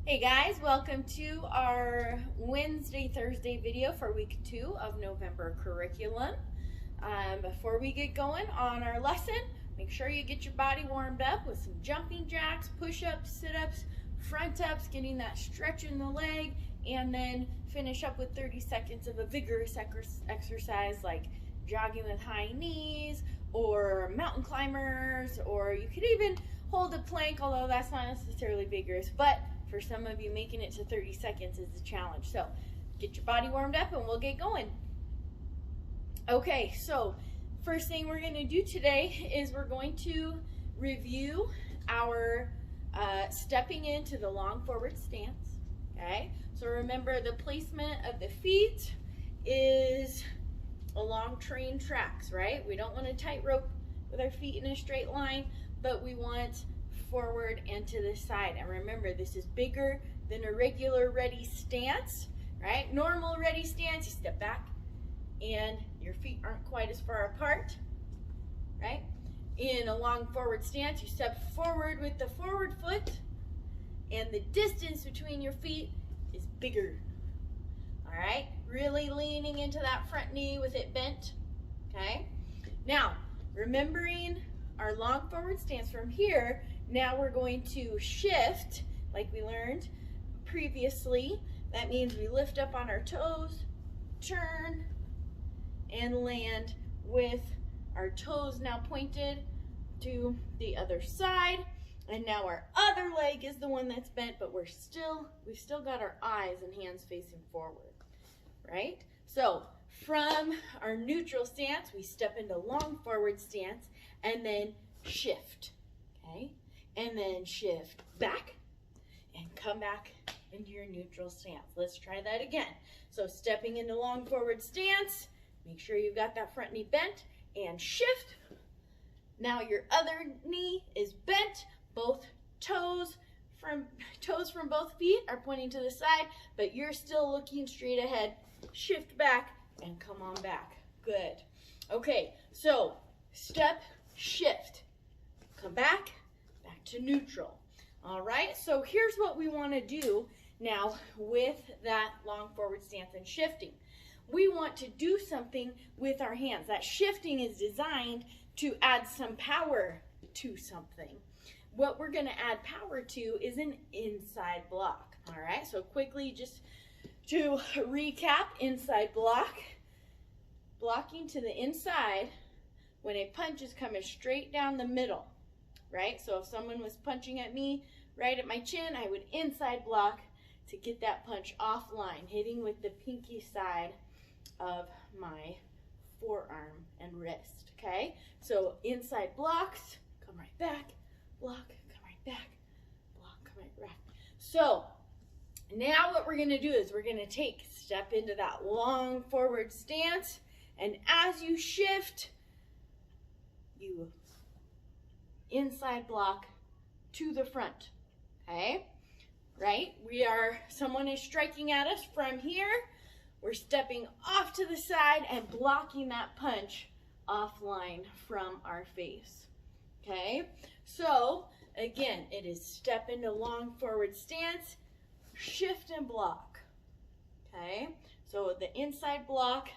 Hey guys, welcome to our Thursday video for week 2 of November curriculum. Before we get going on our lesson, make sure you get your body warmed up with some jumping jacks, push-ups, sit-ups, front-ups, getting that stretch in the leg, and then finish up with 30 seconds of a vigorous exercise like jogging with high knees or mountain climbers, or you could even hold a plank, although that's not necessarily vigorous, but for some of you, making it to 30 seconds is a challenge. So get your body warmed up and we'll get going. Okay, so first thing we're going to do today is we're going to review our stepping into the long forward stance. Okay, so remember the placement of the feet is along train tracks, right? We don't want to tightrope with our feet in a straight line, but we want forward and to the side. And remember, this is bigger than a regular ready stance, right? Normal ready stance, you step back and your feet aren't quite as far apart, right? In a long forward stance, you step forward with the forward foot and the distance between your feet is bigger. All right, really leaning into that front knee with it bent, okay? Now, remembering our long forward stance from here, now we're going to shift like we learned previously. That means we lift up on our toes, turn, and land with our toes now pointed to the other side. And now our other leg is the one that's bent, but we've still got our eyes and hands facing forward, right? So from our neutral stance, we step into long forward stance and then shift, okay? And then shift back and come back into your neutral stance. Let's try that again. So stepping into long forward stance, make sure you've got that front knee bent and shift. Now your other knee is bent, both toes from both feet are pointing to the side, but you're still looking straight ahead. Shift back and come on back. Good. Okay, so step, shift, come back to neutral. All right, so here's what we want to do now with that long forward stance and shifting. We want to do something with our hands. That shifting is designed to add some power to something. What we're going to add power to is an inside block. All right, so quickly just to recap, inside block, blocking to the inside when a punch is coming straight down the middle. Right? So if someone was punching at me right at my chin, I would inside block to get that punch offline, hitting with the pinky side of my forearm and wrist, okay? So inside blocks, come right back, block, come right back, block, come right back. So now what we're gonna do is we're gonna step into that long forward stance, and as you shift, you inside block to the front, okay? Right? Someone is striking at us from here. We're stepping off to the side and blocking that punch offline from our face, okay? So, again, it is step into long forward stance, shift and block, okay? So the inside block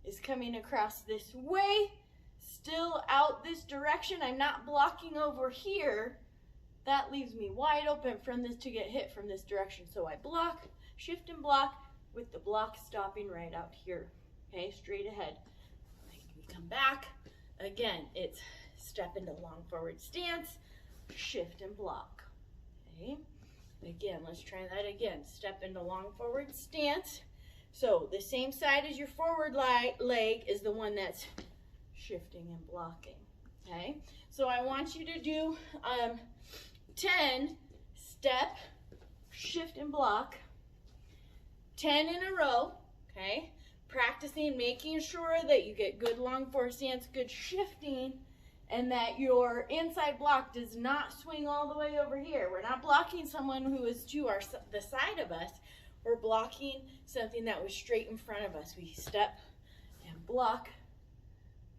is coming across this way, still out this direction. I'm not blocking over here. That leaves me wide open from this to get hit from this direction. So I block, shift and block with the block stopping right out here. Okay, straight ahead. We come back. Again, it's step into long forward stance, shift and block. Okay, again, let's try that again. Step into long forward stance. So the same side as your forward leg is the one that's shifting and blocking, okay? So I want you to do 10 step, shift and block, 10 in a row, okay? Practicing, making sure that you get good long forward stance, good shifting, and that your inside block does not swing all the way over here. We're not blocking someone who is to the side of us. We're blocking something that was straight in front of us. We step and block.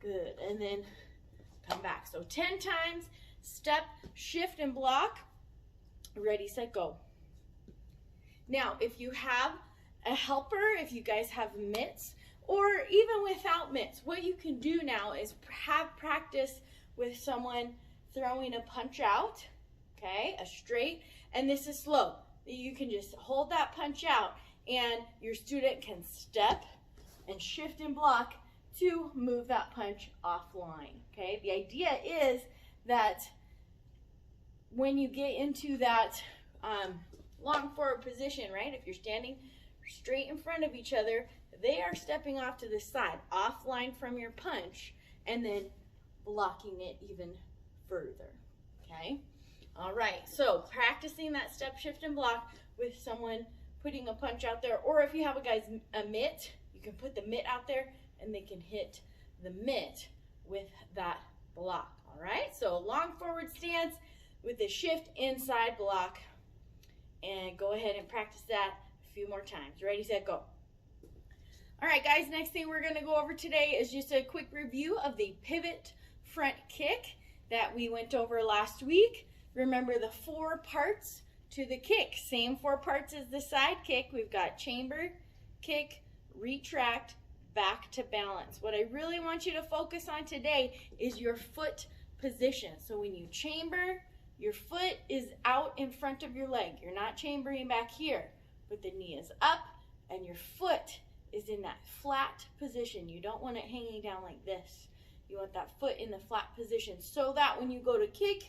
Good, and then come back. So 10 times, step, shift, and block. Ready, set, go. Now, if you have a helper, if you guys have mitts, or even without mitts, what you can do now is have practice with someone throwing a punch out, okay, a straight, and this is slow. You can just hold that punch out, and your student can step and shift and block to move that punch offline, okay? The idea is that when you get into that long forward position, right, if you're standing straight in front of each other, they are stepping off to the side, offline from your punch, and then blocking it even further, okay? All right, so practicing that step, shift, and block with someone putting a punch out there, or if you have a mitt, you can put the mitt out there and they can hit the mitt with that block, all right? So long forward stance with the shift inside block, and go ahead and practice that a few more times. Ready, set, go. All right, guys, next thing we're gonna go over today is just a quick review of the pivot front kick that we went over last week. Remember the 4 parts to the kick, same 4 parts as the side kick. We've got chamber, kick, retract, back to balance. What I really want you to focus on today is your foot position. So when you chamber, your foot is out in front of your leg. You're not chambering back here, but the knee is up and your foot is in that flat position. You don't want it hanging down like this. You want that foot in the flat position so that when you go to kick,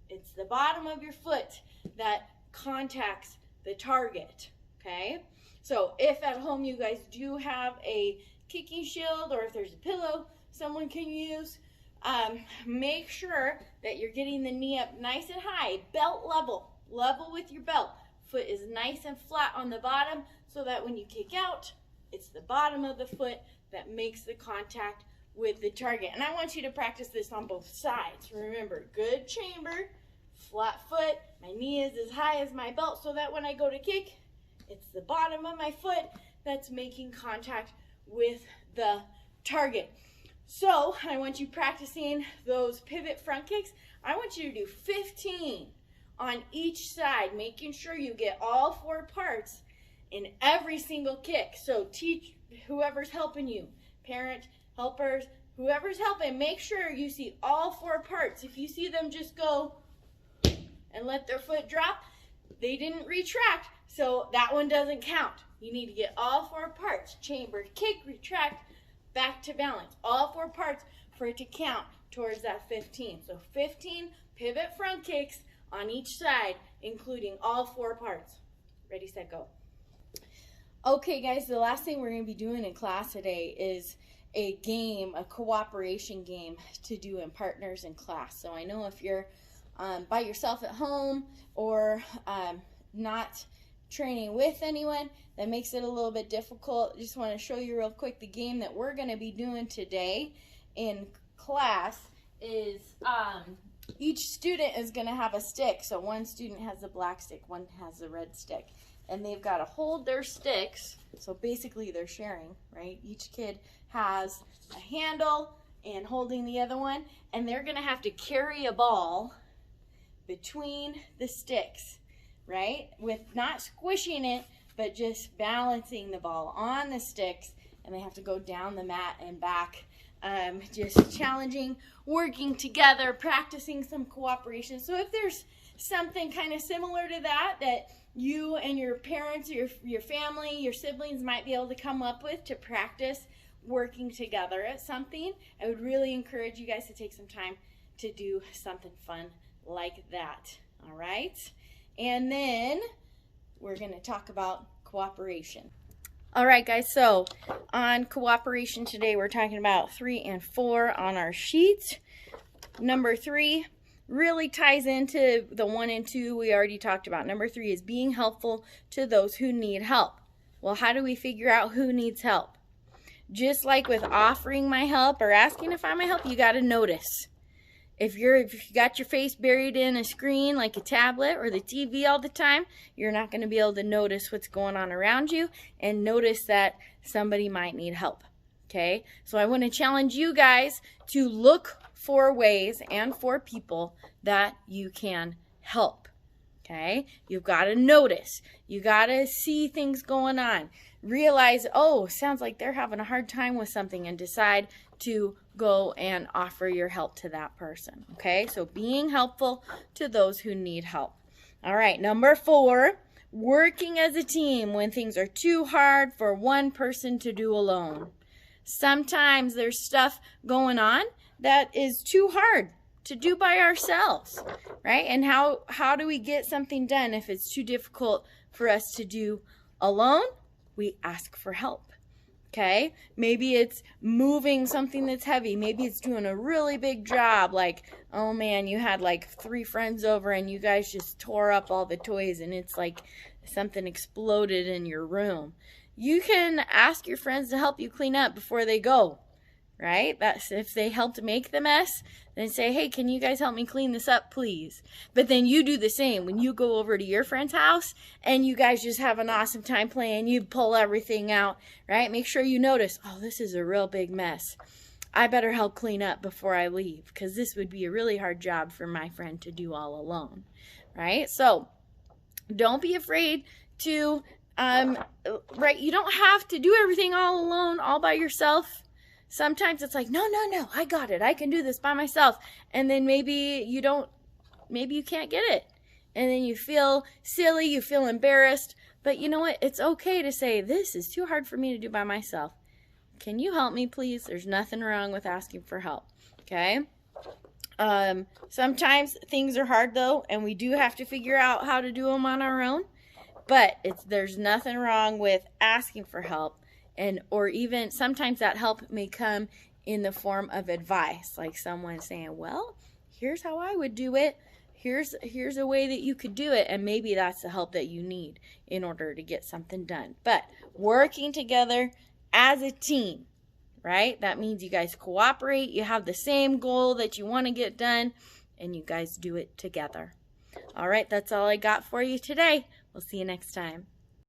it's the bottom of your foot that contacts the target, okay? So if at home you guys do have a kicking shield, or if there's a pillow someone can use, make sure that you're getting the knee up nice and high, belt level with your belt. Foot is nice and flat on the bottom so that when you kick out, it's the bottom of the foot that makes the contact with the target. And I want you to practice this on both sides. Remember, good chamber, flat foot, my knee is as high as my belt so that when I go to kick, it's the bottom of my foot that's making contact with the target. So I want you practicing those pivot front kicks. I want you to do 15 on each side, making sure you get all 4 parts in every single kick. So teach whoever's helping you, parent, helpers, whoever's helping, make sure you see all 4 parts. If you see them just go and let their foot drop, they didn't retract, so that one doesn't count. You need to get all 4 parts, chamber, kick, retract, back to balance, all 4 parts for it to count towards that 15. So 15 pivot front kicks on each side, including all 4 parts. Ready, set, go. Okay, guys, the last thing we're going to be doing in class today is a game, a cooperation game to do in partners in class. So I know if you're by yourself at home or not training with anyone, that makes it a little bit difficult. Just want to show you real quick the game that we're going to be doing today in class is each student is going to have a stick. So one student has a black stick, one has a red stick, and they've got to hold their sticks. So basically they're sharing, right? Each kid has a handle and holding the other one, and they're going to have to carry a ball between the sticks, right? With not squishing it, but just balancing the ball on the sticks, and they have to go down the mat and back. Just challenging, working together, practicing some cooperation. So if there's something kind of similar to that you and your parents, your family, your siblings might be able to come up with to practice working together at something, I would really encourage you guys to take some time to do something fun like that. All right? And then we're going to talk about cooperation. All right, guys, so on cooperation today, we're talking about 3 and 4 on our sheet. Number 3 really ties into the 1 and 2 we already talked about. Number 3 is being helpful to those who need help. Well, how do we figure out who needs help? Just like with offering my help or asking if I might help, you got to notice. If you got your face buried in a screen like a tablet or the TV all the time, you're not going to be able to notice what's going on around you and notice that somebody might need help. Okay? So I want to challenge you guys to look for ways and for people that you can help. Okay, you've got to notice. You got to see things going on. Realize, oh, sounds like they're having a hard time with something, and decide to go and offer your help to that person. Okay, so being helpful to those who need help. All right, number 4, working as a team when things are too hard for one person to do alone. Sometimes there's stuff going on that is too hard to do by ourselves, right? And how do we get something done if it's too difficult for us to do alone? We ask for help, okay? Maybe it's moving something that's heavy. Maybe it's doing a really big job, like, oh man, you had like 3 friends over and you guys just tore up all the toys and it's like something exploded in your room. You can ask your friends to help you clean up before they go, right? That's if they helped make the mess, then say, hey, can you guys help me clean this up, please? But then you do the same. When you go over to your friend's house and you guys just have an awesome time playing, you pull everything out, right? Make sure you notice, oh, this is a real big mess. I better help clean up before I leave, because this would be a really hard job for my friend to do all alone, right? So don't be afraid to, right? You don't have to do everything all alone, all by yourself. Sometimes it's like, no, I got it. I can do this by myself. And then maybe you can't get it. And then you feel silly, you feel embarrassed. But you know what? It's okay to say, this is too hard for me to do by myself. Can you help me, please? There's nothing wrong with asking for help, okay? Sometimes things are hard, though, and we do have to figure out how to do them on our own. But there's nothing wrong with asking for help. Or even sometimes that help may come in the form of advice, like someone saying, well, here's how I would do it. Here's a way that you could do it, and maybe that's the help that you need in order to get something done. But working together as a team, right? That means you guys cooperate, you have the same goal that you want to get done, and you guys do it together. All right, that's all I got for you today. We'll see you next time.